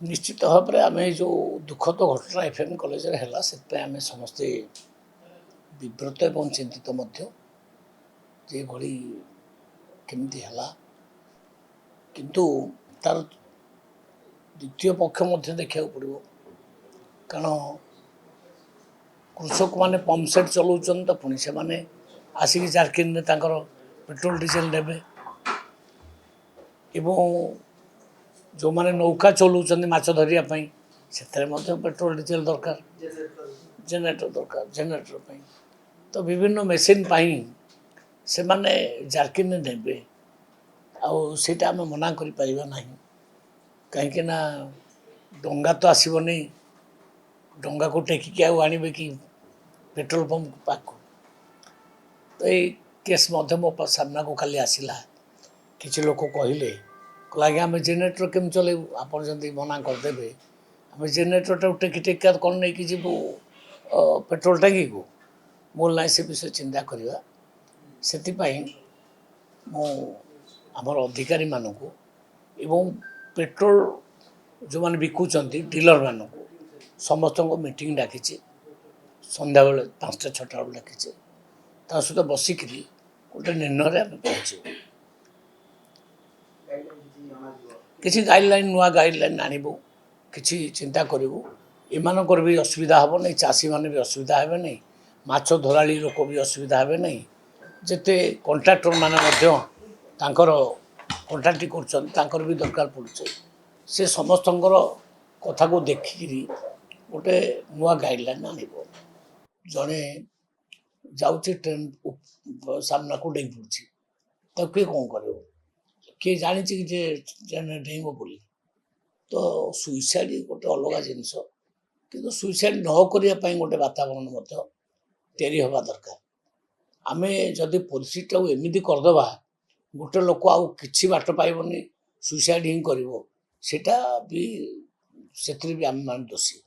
निश्चित भाव में आम जो दुखद घटना एफएम कॉलेज है से आम समस्ते विव्रत और चिंतित जे भली केमती है किंतु तार द्वितीय पक्ष देखा पड़ो कारण कृषक माने पंप सेट चलाउछन तो पुणी से माने आसिक जारकिन पेट्रोल डीजेल नेबे एवं जो माने नौका चलाउछन माछ धरिया पई सेतरे मध्ये पेट्रोल डीजेल दरकार जेनेरेटर पई तो विभिन्न मेसीन पई से माने जारकिन नेबे आउ सेटा हम मना करि पाइबा नाही कहीं ना डंगा तो आसब नहीं डंगा को टेकिक आने कि पेट्रोल पंप पाक तो ये केस मो सामना को खाली आसला किसी लोक कहले आज्ञा आम जेनेरेटर केम चलू आप मना करदे आम जेनेरेटर टेकी टेका कौन नहीं कि जीवु पेट्रोल टैंकी को बोल ना से विषय चिंता करवा से आमर अधिकारी मानक एवं पेट्रोल जो मैंने बिकुंट डीलर मानक समस्त मीटिंग डाकी संध्या बेले 5टा 6टा बेल डाकी सहित बसिक गोटे निर्णय आम पहुँचू किसी गाइडलाइन नुआ गाइडलाइन आणबू कि चिंता करूँ एमानकर भी असुविधा हे नहीं चाषी मैंने भी असुविधा हे नहीं माछ धराली लोक भी असुविधा हे नहीं जिते कंट्राक्टर माने कंट्राक्ट कर भी दरकार पड़े से समस्त कथा को देखिकी गोटे नुआ गाइडलाइन आणब जड़े जाऊँगी ट्रेन सामना को डेई पड़ी तो किए कौन कर किए जानी कि डेब बोली तो सुइसाइड गोटे अलग जिनस कि सुइसाइड न करने गोटे वातावरण तैयारी हवा दरकार आम जदि परिस्थिति एमती करदे गोटे लोक आउ कि बाट पाइबनी सुइसाइड ही करटा भी से भी आम मान दोषी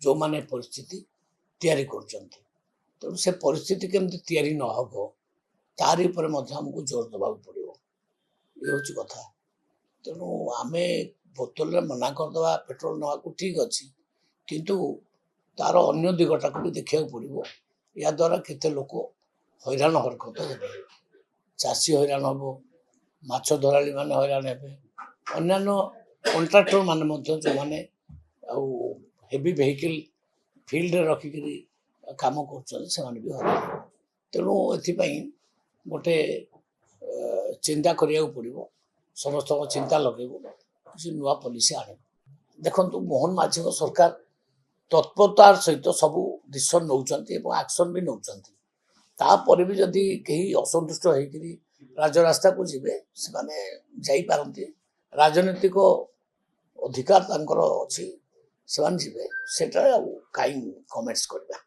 जो माने परिस्थिति तैयारी कर तेणु से परिस्थिति केमती तैयारी न हो तारी पर हमको जोर देवा पड़ो ये हूँ कथा तेणु आम बोतल में मना करदे पेट्रोल नवा ठीक अच्छे किंतु तार अन्य दिगटा को भी देखा पड़ो या द्वारा केते लोक हैरान हरकत हे चाषी हैरान हम माछ धराली मैंने हैरान हे अन्य कंट्राक्टर मान जो मैंने हेवी वेहिकल फील्ड रखिक कम कर भी हैरान तेणु ए गोटे चिंता करिया पड़ो समस्त चिंता लगेबू किसी नुआ पॉलिसी आने देखु मोहन माझी सरकार तत्परतार सहित सबू डिसीजन नौ एक्शन भी नौपर भी जदि कहीं असंतुष्ट होकर राजरास्ता को जीवे से पारती राजनीतिक अधिकार अच्छी से जीवे से कहीं कमेंट्स करवा।